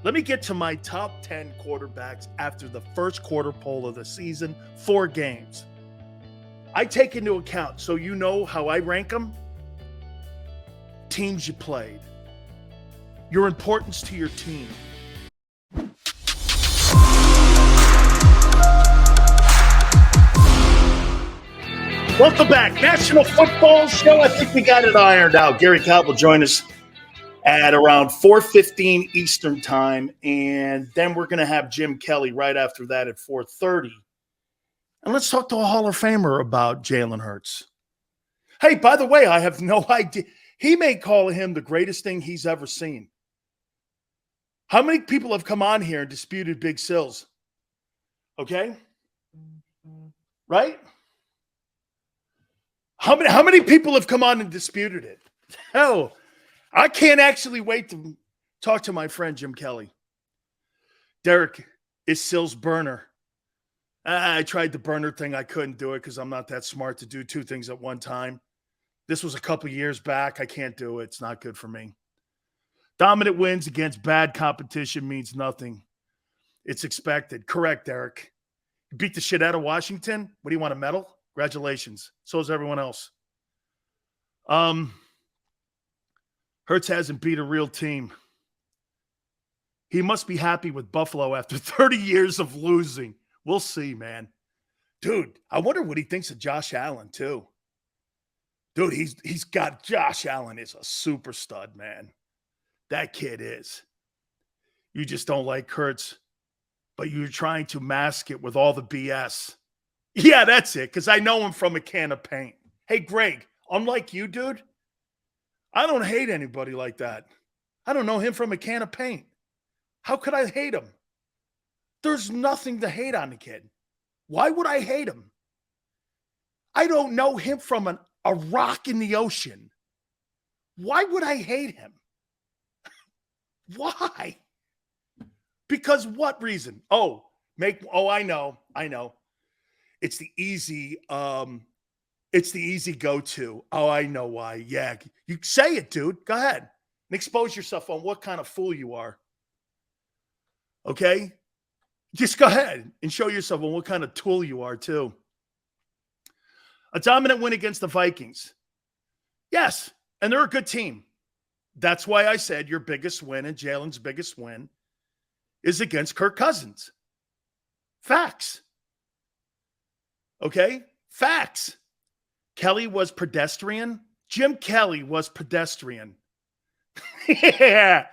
Let me get to my top 10 quarterbacks after the first quarter poll of the season, 4 games. I take into account, so you know how I rank them, teams you played, your importance to your team. Welcome back. National Football Show. I think we got it ironed out. Gary Cobb will join us at around 4:15 Eastern time, and then we're going to have Jim Kelly right after that at 4:30. And let's talk to a Hall of Famer about Jalen Hurts. Hey, by the way, I have no idea. He may call him the greatest thing he's ever seen. How many people have come on here and disputed Big Sills? Okay? Right? How many people have come on and disputed it? Hell, I can't actually wait to talk to my friend Jim Kelly. Derek, is Sills burner? I tried the burner thing. I couldn't do it because I'm not that smart to do 2 things at one time. This was a couple years back. I can't do it. It's not good for me. Dominant wins against bad competition means nothing. It's expected. Correct, Derek. You beat the shit out of Washington? What do you want, a medal? Congratulations. So is everyone else. Hurts hasn't beat a real team. He must be happy with Buffalo after 30 years of losing. We'll see, man. Dude, I wonder what he thinks of Josh Allen, too. Dude, he's got Josh Allen is a super stud, man. That kid is. You just don't like Hurts, but you're trying to mask it with all the BS. Yeah, that's it, because I know him from a can of paint. Hey, Greg, unlike you, dude, I don't hate anybody like that. I don't know him from a can of paint. How could I hate him? There's nothing to hate on the kid. Why would I hate him? I don't know him from a rock in the ocean. Why would I hate him? Why? Because what reason? I know. It's the easy go-to. Oh, I know why. Yeah. You say it, dude. Go ahead and expose yourself on what kind of fool you are. Okay? Just go ahead and show yourself on what kind of tool you are, too. A dominant win against the Vikings. Yes, and they're a good team. That's why I said your biggest win and Jalen's biggest win is against Kirk Cousins. Facts. Okay? Facts. Kelly was pedestrian. Jim Kelly was pedestrian. Yeah.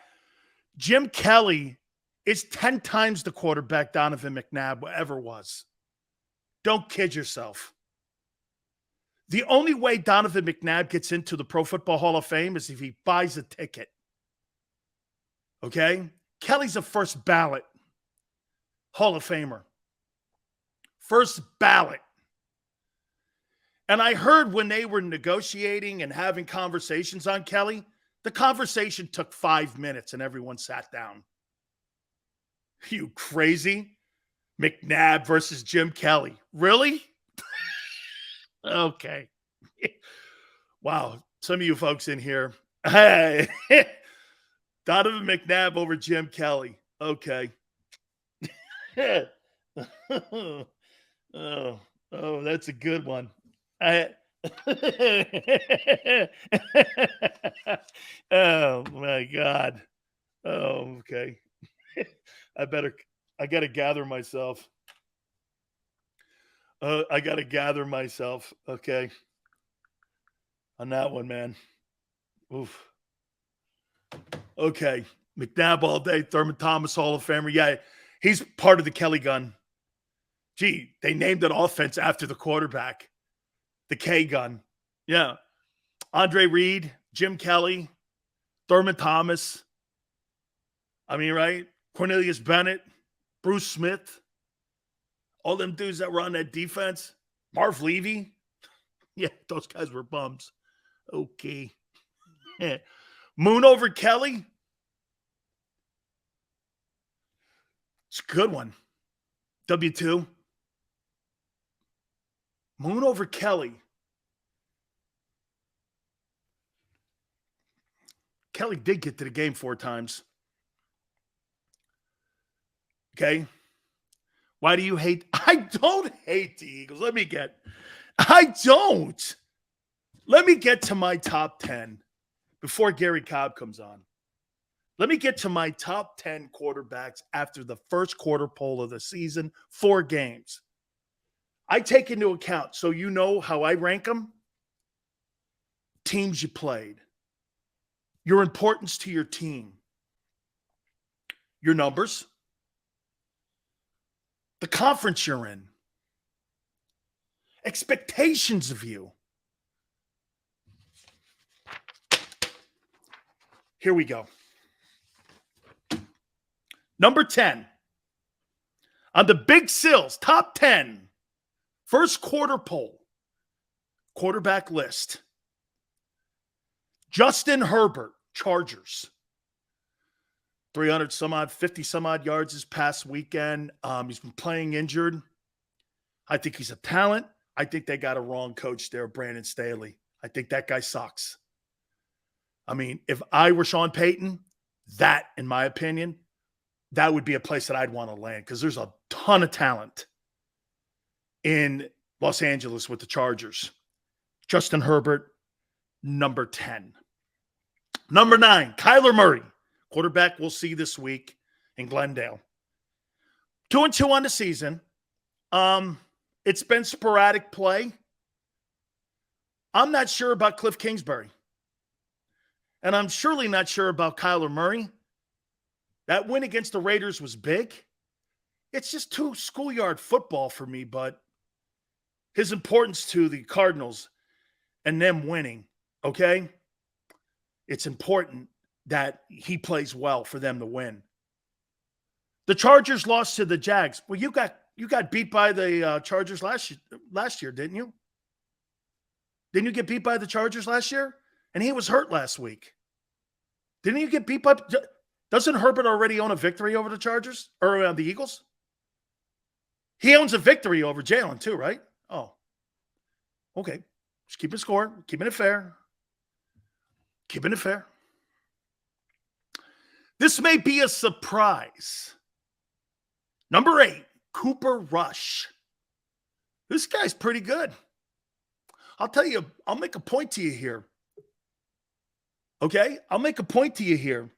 Jim Kelly is 10 times the quarterback Donovan McNabb ever was. Don't kid yourself. The only way Donovan McNabb gets into the Pro Football Hall of Fame is if he buys a ticket. Okay? Kelly's a first ballot Hall of Famer. First ballot. And I heard when they were negotiating and having conversations on Kelly, the conversation took 5 minutes and everyone sat down. You crazy? McNabb versus Jim Kelly. Really? Okay. Wow. Some of you folks in here. Hey. Donovan McNabb over Jim Kelly. Okay. Oh, that's a good one. Oh my God. Oh, okay. I got to gather myself. Okay. On that one, man. Oof. Okay. McNabb all day. Thurman Thomas, Hall of Famer. Yeah, he's part of the Kelly gun. Gee, they named an offense after the quarterback. The K gun. Yeah. Andre Reed, Jim Kelly, Thurman Thomas. I mean, right? Cornelius Bennett, Bruce Smith. All them dudes that were on that defense. Marv Levy. Yeah, those guys were bums. Okay. Yeah. Moon over Kelly. It's a good one. W2. Moon over Kelly. Kelly did get to the game 4 times. Okay? Why do you hate? I don't hate the Eagles. I don't. Let me get to my top 10 before Gary Cobb comes on. Let me get to my top 10 quarterbacks after the first quarter poll of the season, 4 games. I take into account, so you know how I rank them, teams you played, your importance to your team, your numbers, the conference you're in, expectations of you. Here we go. Number 10. On the Big Sills, top 10, first quarter poll, quarterback list. Justin Herbert, Chargers. 300 some odd, 50 some odd yards this past weekend. He's been playing injured. I think he's a talent. I think they got a wrong coach there, Brandon Staley. I think that guy sucks. I mean, if I were Sean Payton, that, in my opinion, that would be a place that I'd want to land because there's a ton of talent in Los Angeles with the Chargers. Justin Herbert, number 10. Number 9, Kyler Murray. Quarterback we'll see this week in Glendale. 2-2 on the season. It's been sporadic play. I'm not sure about Cliff Kingsbury. And I'm surely not sure about Kyler Murray. That win against the Raiders was big. It's just too schoolyard football for me, but his importance to the Cardinals and them winning, okay? It's important that he plays well for them to win. The Chargers lost to the Jags. Well, you got beat by the Chargers last year, didn't you? Didn't you get beat by the Chargers last year? And he was hurt last week. Didn't you get beat by? Doesn't Herbert already own a victory over the Chargers or the Eagles? He owns a victory over Jalen too, right? Oh, okay. Just keeping score, keeping it fair. Keeping it fair. This may be a surprise. Number 8, Cooper Rush. This guy's pretty good. I'll tell you, I'll make a point to you here. Okay? I'll make a point to you here.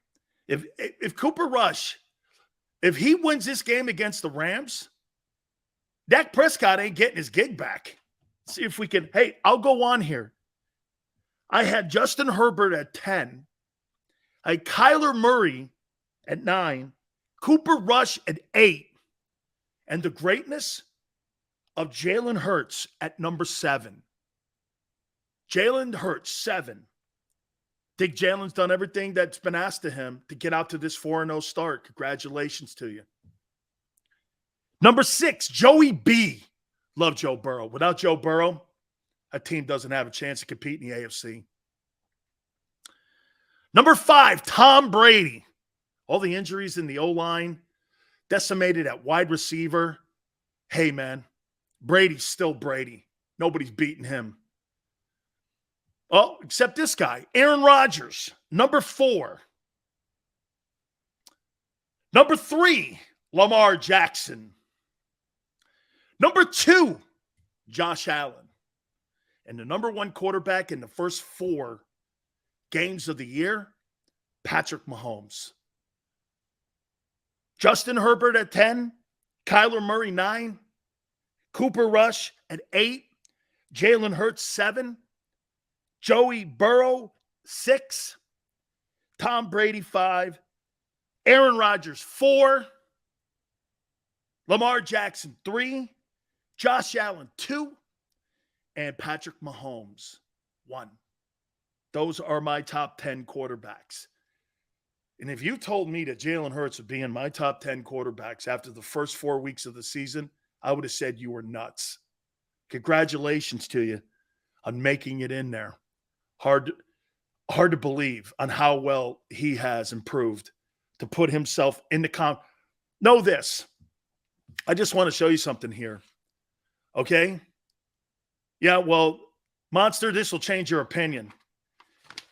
If Cooper Rush, if he wins this game against the Rams, Dak Prescott ain't getting his gig back. See if we can. Hey, I'll go on here. I had Justin Herbert at 10. I had Kyler Murray at 9. Cooper Rush at 8. And the greatness of Jalen Hurts at number 7. Jalen Hurts, 7. Think Jalen's done everything that's been asked of him to get out to this 4-0 start. Congratulations to you. Number 6, Joey B. Love Joe Burrow. Without Joe Burrow, a team doesn't have a chance to compete in the AFC. Number 5, Tom Brady. All the injuries in the O-line, decimated at wide receiver. Hey, man, Brady's still Brady. Nobody's beating him. Oh, except this guy, Aaron Rodgers, number 4. Number 3, Lamar Jackson. Number 2, Josh Allen. And the number 1 quarterback in the first 4 games of the year, Patrick Mahomes. Justin Herbert at 10, Kyler Murray 9, Cooper Rush at 8, Jalen Hurts 7, Joey Burrow 6, Tom Brady 5, Aaron Rodgers 4, Lamar Jackson 3, Josh Allen 2, and Patrick Mahomes 1. Those are my top 10 quarterbacks. And if you told me that Jalen Hurts would be in my top 10 quarterbacks after the first 4 weeks of the season, I would have said you were nuts. Congratulations to you on making it in there. Hard to believe on how well he has improved to put himself in the Know this. I just want to show you something here. Okay? Yeah, well, Monster, this will change your opinion.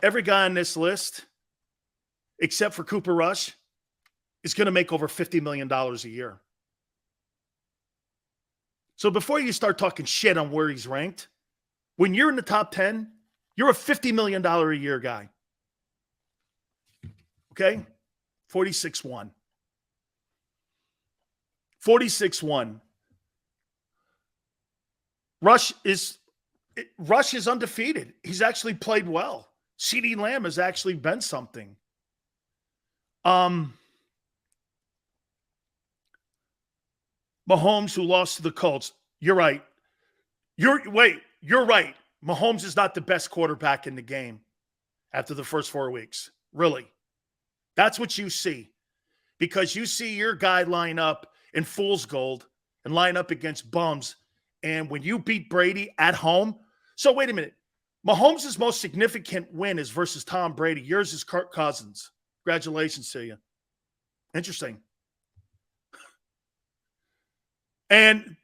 Every guy on this list, except for Cooper Rush, is going to make over $50 million a year. So before you start talking shit on where he's ranked, when you're in the top 10, you're a $50 million a year guy. Okay? 46-1. 46-1. Rush is undefeated. He's actually played well. CeeDee Lamb has actually been something. Mahomes, who lost to the Colts. You're right. You're right. Mahomes is not the best quarterback in the game after the first 4 weeks. Really. That's what you see. Because you see your guy line up in fool's gold and line up against bums. And when you beat Brady at home. So wait a minute. Mahomes' most significant win is versus Tom Brady. Yours is Kirk Cousins. Congratulations to you. Interesting. And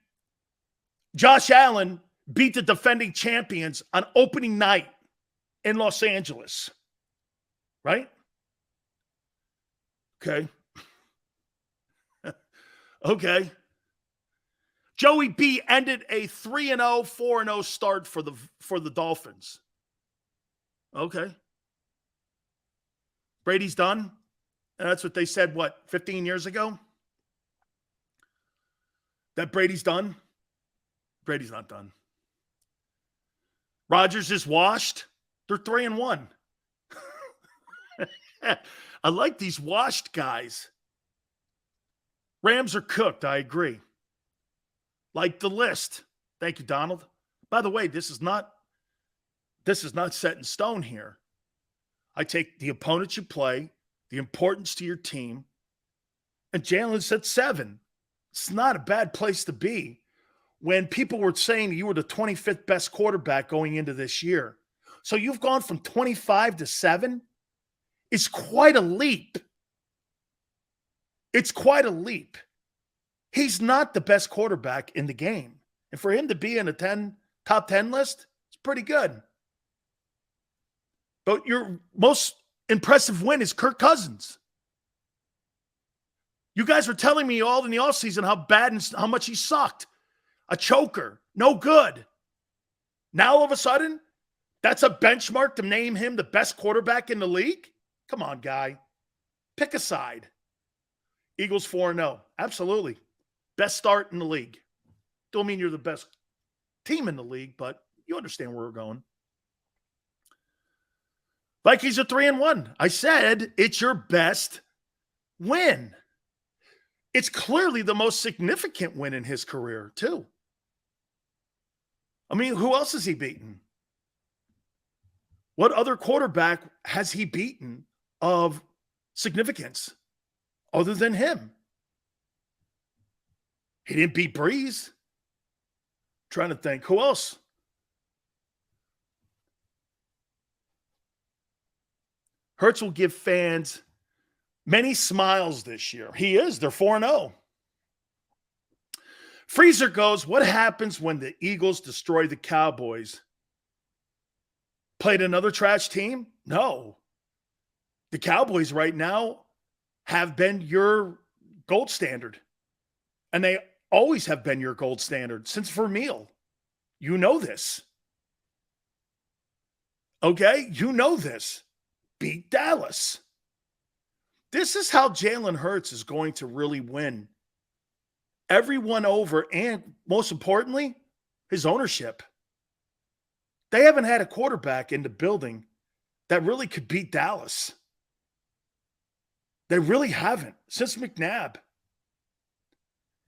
Josh Allen beat the defending champions on opening night in Los Angeles. Right? Okay. Okay. Joey B ended a 3-0, 4-0 start for the Dolphins. Okay. Brady's done. And that's what they said, 15 years ago? That Brady's done? Brady's not done. Rodgers is washed. They're 3-1. I like these washed guys. Rams are cooked. I agree. Like the list. Thank you, Donald. By the way, this is not set in stone here. I take the opponents you play, the importance to your team, and Jalen's at 7. It's not a bad place to be when people were saying you were the 25th best quarterback going into this year. So you've gone from 25 to 7. It's quite a leap. It's quite a leap. He's not the best quarterback in the game. And for him to be in a top 10 list, it's pretty good. But your most impressive win is Kirk Cousins. You guys were telling me all in the offseason how bad and how much he sucked. A choker. No good. Now all of a sudden, that's a benchmark to name him the best quarterback in the league? Come on, guy. Pick a side. Eagles 4-0. Absolutely. Best start in the league. Don't mean you're the best team in the league, but you understand where we're going. Vikings are 3-1. I said it's your best win. It's clearly the most significant win in his career, too. I mean, who else has he beaten? What other quarterback has he beaten of significance other than him? He didn't beat Breeze. Trying to think. Who else? Hurts will give fans many smiles this year. He is. They're 4-0. Freezer goes, what happens when the Eagles destroy the Cowboys? Played another trash team? No. The Cowboys right now have been your gold standard. And they always have been your gold standard since Vermeil. You know this. Okay? You know this. Beat Dallas. This is how Jalen Hurts is going to really win everyone over, and most importantly, his ownership. They haven't had a quarterback in the building that really could beat Dallas. They really haven't since McNabb.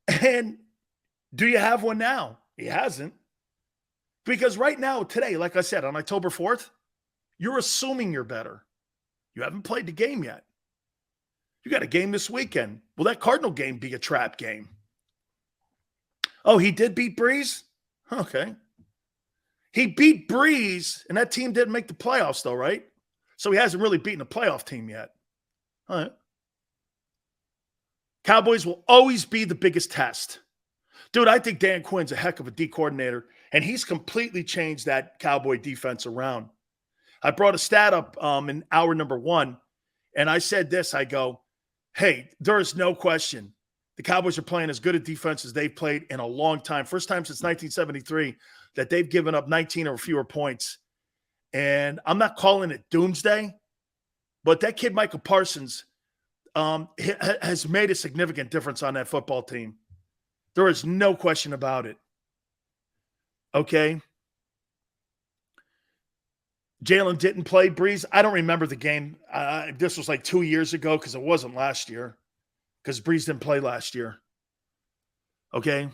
And do you have one now? He hasn't. Because right now, today, like I said, on October 4th, you're assuming you're better. You haven't played the game yet. You got a game this weekend. Will that Cardinal game be a trap game? Oh, he did beat Breeze? Okay. He beat Breeze, and that team didn't make the playoffs, though, right? So he hasn't really beaten a playoff team yet. All right. Cowboys will always be the biggest test. Dude, I think Dan Quinn's a heck of a D coordinator, and he's completely changed that Cowboy defense around. I brought a stat up in hour number 1, and I said this. I go, Hey, there is no question. The Cowboys are playing as good a defense as they've played in a long time. First time since 1973 that they've given up 19 or fewer points. And I'm not calling it doomsday, but that kid, Michael Parsons, has made a significant difference on that football team. There is no question about it. Okay. Jalen didn't play. Breeze, I don't remember the game. This was like 2 years ago because it wasn't last year because Breeze didn't play last year. Okay.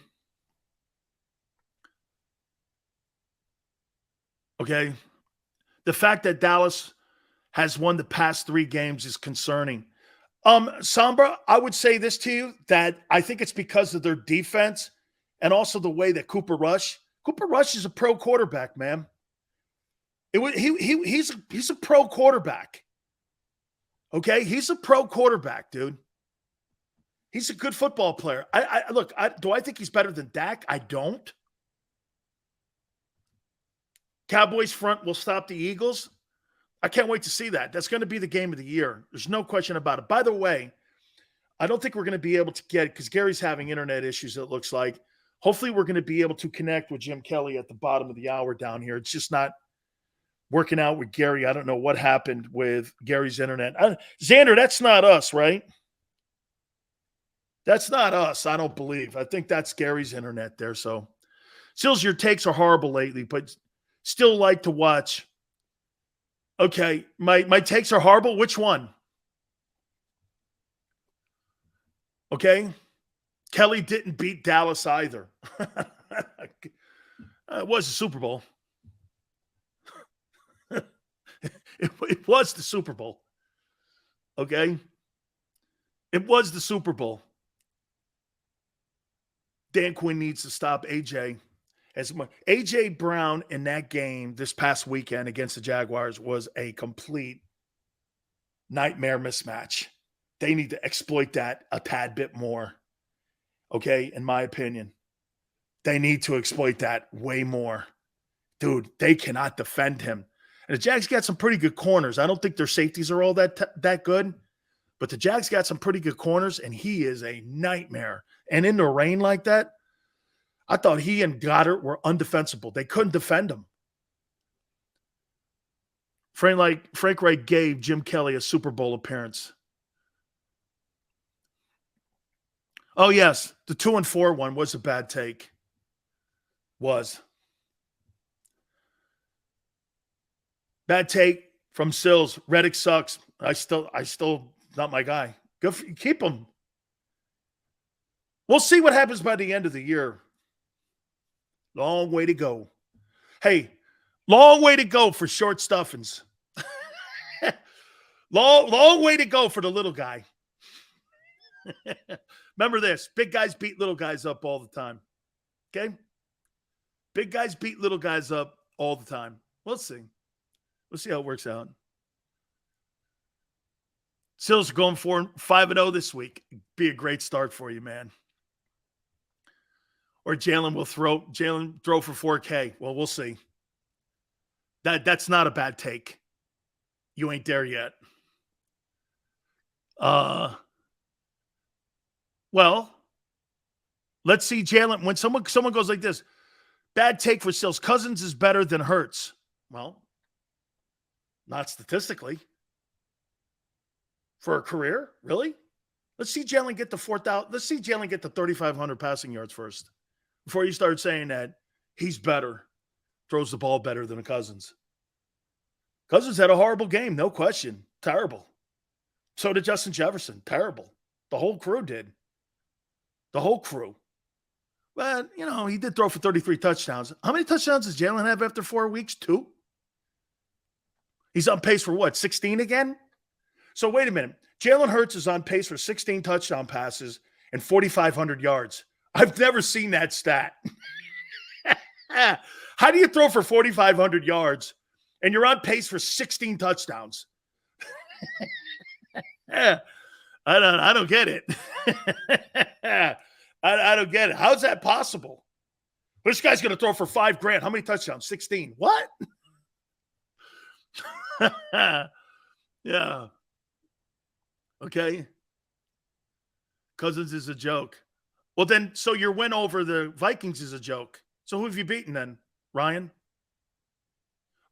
Okay. The fact that Dallas has won the past 3 games is concerning. Sombra, I would say this to you, that I think it's because of their defense and also the way that Cooper Rush is a pro quarterback, man. He's a pro quarterback. Okay, he's a pro quarterback, dude. He's a good football player. Do I think he's better than Dak? I don't. Cowboys front will stop the Eagles. I can't wait to see that. That's going to be the game of the year. There's no question about it. By the way, I don't think we're going to be able to get, because Gary's having internet issues, it looks like. Hopefully we're going to be able to connect with Jim Kelly at the bottom of the hour down here. It's just not working out with Gary. I don't know what happened with Gary's internet. Xander, that's not us, right? That's not us, I don't believe. I think that's Gary's internet there. So, Sills, your takes are horrible lately, but still like to watch. Okay, my takes are horrible. Which one? Okay. Kelly didn't beat Dallas either. It was the Super Bowl. It was the Super Bowl. Okay. It was the Super Bowl. Dan Quinn needs to stop AJ. AJ Brown in that game this past weekend against the Jaguars was a complete nightmare mismatch. They need to exploit that a tad bit more. Okay, in my opinion. They need to exploit that way more. Dude, they cannot defend him. And the Jags got some pretty good corners. I don't think their safeties are all that good, but the Jags got some pretty good corners, and he is a nightmare. And in the rain like that, I thought he and Goddard were undefensible. They couldn't defend him. Frank Wright gave Jim Kelly a Super Bowl appearance. Oh, yes. The 2-4 one was a bad take. Was. Bad take from Sills. Reddick sucks. I still not my guy. Keep him. We'll see what happens by the end of the year. Long way to go. Hey, long way to go for short stuffings. long way to go for the little guy. Remember this. Big guys beat little guys up all the time. Okay? Big guys beat little guys up all the time. We'll see. We'll see how it works out. Sills are going for 5-0 this week. Be a great start for you, man. Or Jalen throw for 4K. Well, we'll see. That's not a bad take. You ain't there yet. Well, let's see Jalen. When someone goes like this, bad take for Sills. Cousins is better than Hurts. Well, not statistically. For a career? Really? Let's see Jalen get the 4,000. Let's see Jalen get the 3,500 passing yards first. Before you start saying that he's better, throws the ball better than a Cousins. Cousins had a horrible game, no question. Terrible. So did Justin Jefferson. Terrible. The whole crew did. The whole crew. But, he did throw for 33 touchdowns. How many touchdowns does Jalen have after 4 weeks? 2? He's on pace for what, 16 again? So wait a minute. Jalen Hurts is on pace for 16 touchdown passes and 4,500 yards. I've never seen that stat. How do you throw for 4,500 yards and you're on pace for 16 touchdowns? I don't get it. I don't get it. How's that possible? This guy's going to throw for $5,000. How many touchdowns? 16. What? Yeah. Okay. Cousins is a joke. Well, then, so your win over the Vikings is a joke. So who have you beaten then, Ryan?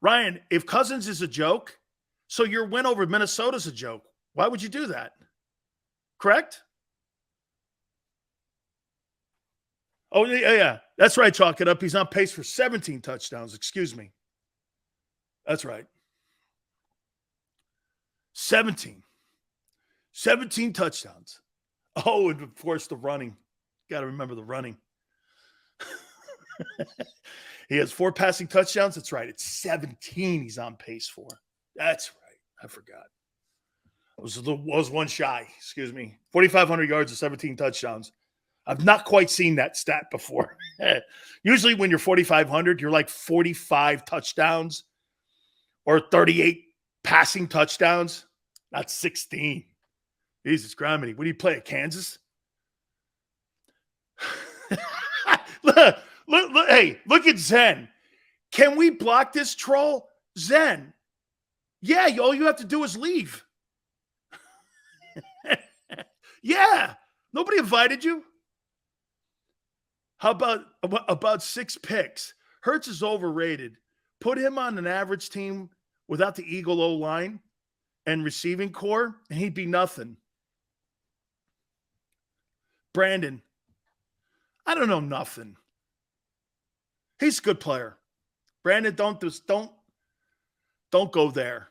Ryan, if Cousins is a joke, so your win over Minnesota is a joke. Why would you do that? Correct? Oh, yeah. That's right, chalk it up. He's on pace for 17 touchdowns. Excuse me. That's right. 17 touchdowns. Oh, and of course, the running. Got to remember the running. He has 4 passing touchdowns. That's right. It's 17 he's on pace for. That's right. I forgot. Was one shy. Excuse me. 4,500 yards and 17 touchdowns. I've not quite seen that stat before. Usually when you're 4,500, you're like 45 touchdowns or 38 passing touchdowns. Not 16. Jesus Grammy. What do you play at Kansas? Look, hey, look at Zen. Can we block this troll? Zen. Yeah, all you have to do is leave. Yeah. Nobody invited you. How about 6 picks? Hurts is overrated. Put him on an average team without the Eagle O-line and receiving core, and he'd be nothing. Brandon, I don't know nothing. He's a good player. Brandon, don't go there.